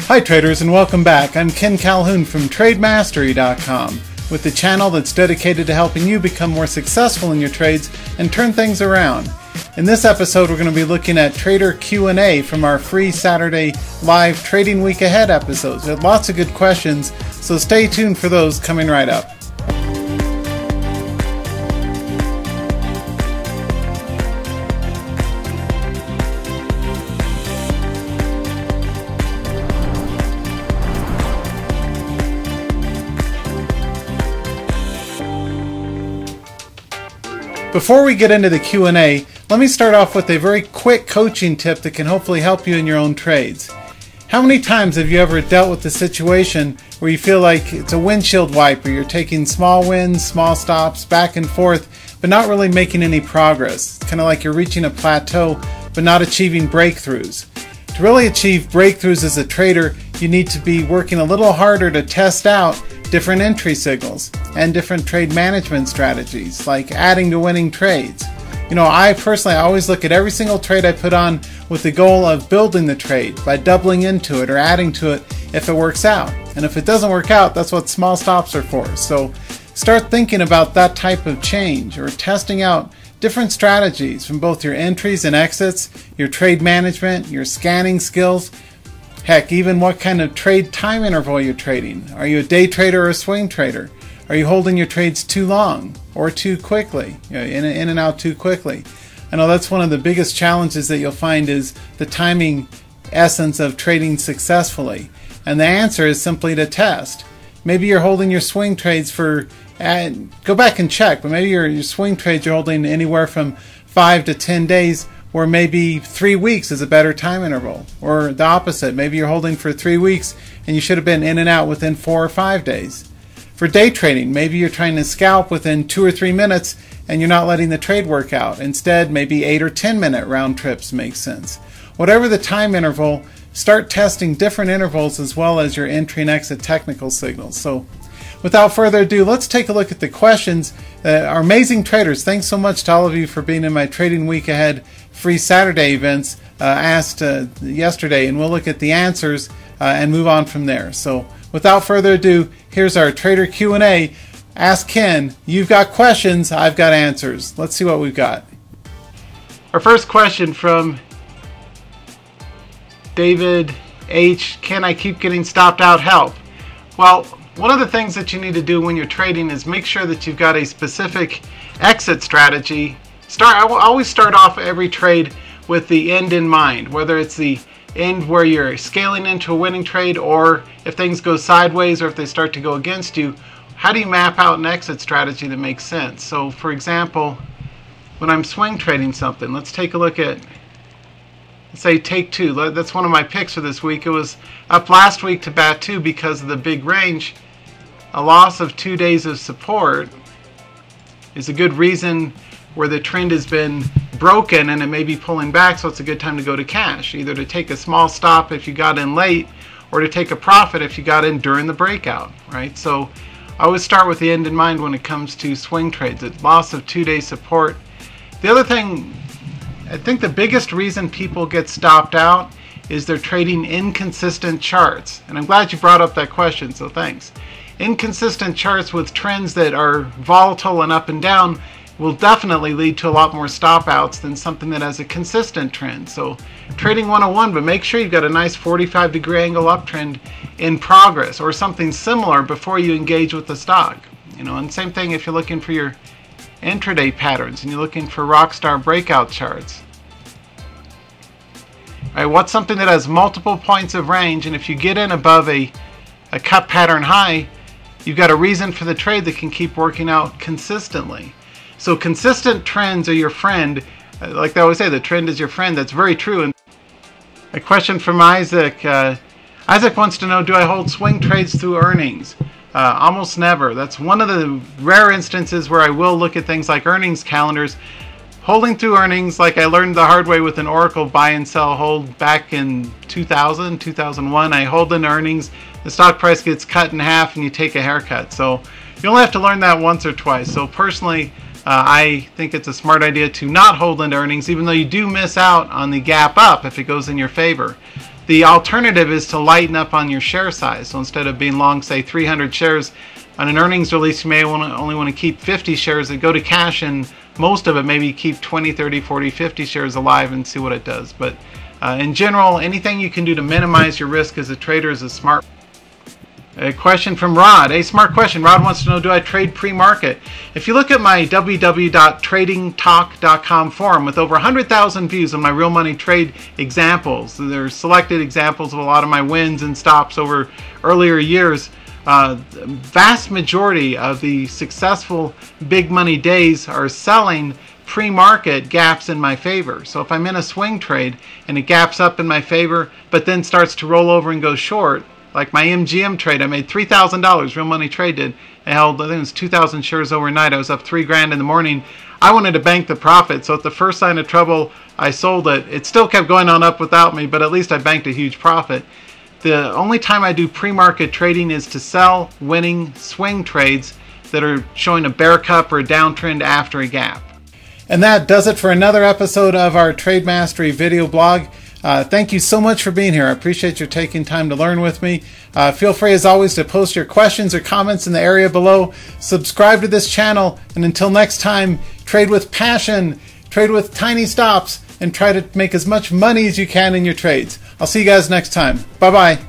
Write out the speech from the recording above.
Hi traders, and welcome back. I'm Ken Calhoun from TradeMastery.com with the channel that's dedicated to helping you become more successful in your trades and turn things around. In this episode, we're going to be looking at Trader Q&A from our free Saturday live Trading Week Ahead episodes. We had lots of good questions, so stay tuned for those coming right up. Before we get into the Q&A, let me start off with a very quick coaching tip that can hopefully help you in your own trades. How many times have you ever dealt with the situation where you feel like it's a windshield wiper? You're taking small wins, small stops, back and forth, but not really making any progress. It's kind of like you're reaching a plateau, but not achieving breakthroughs. To really achieve breakthroughs as a trader, you need to be working a little harder to test out different entry signals and different trade management strategies, like adding to winning trades. You know, I personally always look at every single trade I put on with the goal of building the trade by doubling into it or adding to it if it works out. And if it doesn't work out, that's what small stops are for. So start thinking about that type of change, or testing out different strategies from both your entries and exits, your trade management, your scanning skills. Heck, even what kind of trade time interval you're trading. Are you a day trader or a swing trader? Are you holding your trades too long or too quickly, in and out too quickly? I know that's one of the biggest challenges that you'll find is the timing essence of trading successfully. And the answer is simply to test. Maybe you're holding your swing trades for, go back and check, but maybe your swing trades you're holding anywhere from 5 to 10 days, or maybe 3 weeks is a better time interval. Or the opposite, maybe you're holding for 3 weeks and you should have been in and out within 4 or 5 days. For day trading, maybe you're trying to scalp within 2 or 3 minutes and you're not letting the trade work out. Instead, maybe 8 or 10 minute round trips make sense. Whatever the time interval, start testing different intervals as well as your entry and exit technical signals. So without further ado, let's take a look at the questions. Our amazing traders, thanks so much to all of you for being in my Trading Week Ahead free Saturday events asked yesterday, and we'll look at the answers and move on from there. So without further ado, here's our Trader Q&A. Ask Ken. You've got questions, I've got answers. Let's see what we've got. Our first question from David H. Can I keep getting stopped out? Help. Well, one of the things that you need to do when you're trading is make sure that you've got a specific exit strategy. I will always start off every trade with the end in mind, whether it's the end where you're scaling into a winning trade, or if things go sideways or if they start to go against you, how do you map out an exit strategy that makes sense? So for example, when I'm swing trading something, let's take a look at, say, take two. That's one of my picks for this week. It was up last week to bat 2 because of the big range. A loss of 2 days of support is a good reason where the trend has been broken and it may be pulling back, so it's a good time to go to cash, either to take a small stop if you got in late or to take a profit if you got in during the breakout, right? So I always start with the end in mind when it comes to swing trades, a loss of 2 day support. The other thing, I think the biggest reason people get stopped out is they're trading inconsistent charts. And I'm glad you brought up that question, so thanks. Inconsistent charts with trends that are volatile and up and down will definitely lead to a lot more stop outs than something that has a consistent trend. So trading 101, but make sure you've got a nice 45-degree angle uptrend in progress or something similar before you engage with the stock. You know, and same thing if you're looking for your intraday patterns and you're looking for rockstar breakout charts. All right, what's something that has multiple points of range, and if you get in above a cut pattern high, you've got a reason for the trade that can keep working out consistently. So consistent trends are your friend. Like they always say, the trend is your friend. That's very true. And a question from Isaac. Isaac wants to know, do I hold swing trades through earnings? Almost never. That's one of the rare instances where I will look at things like earnings calendars. Holding through earnings, like I learned the hard way with an Oracle buy and sell hold back in 2000, 2001. I hold in earnings, the stock price gets cut in half and you take a haircut. So you only have to learn that once or twice. So personally, I think it's a smart idea to not hold into earnings, even though you do miss out on the gap up if it goes in your favor. The alternative is to lighten up on your share size. So instead of being long, say 300 shares on an earnings release, you may only want to keep 50 shares that go to cash, and most of it maybe keep 20, 30, 40, 50 shares alive and see what it does. But in general, anything you can do to minimize your risk as a trader is a smart. A question from Rod. A smart question. Rod wants to know, do I trade pre-market? If you look at my www.tradingtalk.com forum with over 100,000 views on my real money trade examples, there's selected examples of a lot of my wins and stops over earlier years. Vast majority of the successful big money days are selling pre-market gaps in my favor. So if I'm in a swing trade and it gaps up in my favor but then starts to roll over and go short, like my MGM trade, I made $3,000, real money trade did. I held, I think it was 2,000 shares overnight. I was up $3,000 in the morning. I wanted to bank the profit, so at the first sign of trouble, I sold it. It still kept going on up without me, but at least I banked a huge profit. The only time I do pre-market trading is to sell winning swing trades that are showing a bear cup or a downtrend after a gap. And that does it for another episode of our Trade Mastery video blog. Thank you so much for being here. I appreciate you taking time to learn with me. Feel free, as always, to post your questions or comments in the area below. Subscribe to this channel, and until next time, trade with passion, trade with tiny stops, and try to make as much money as you can in your trades. I'll see you guys next time. Bye-bye.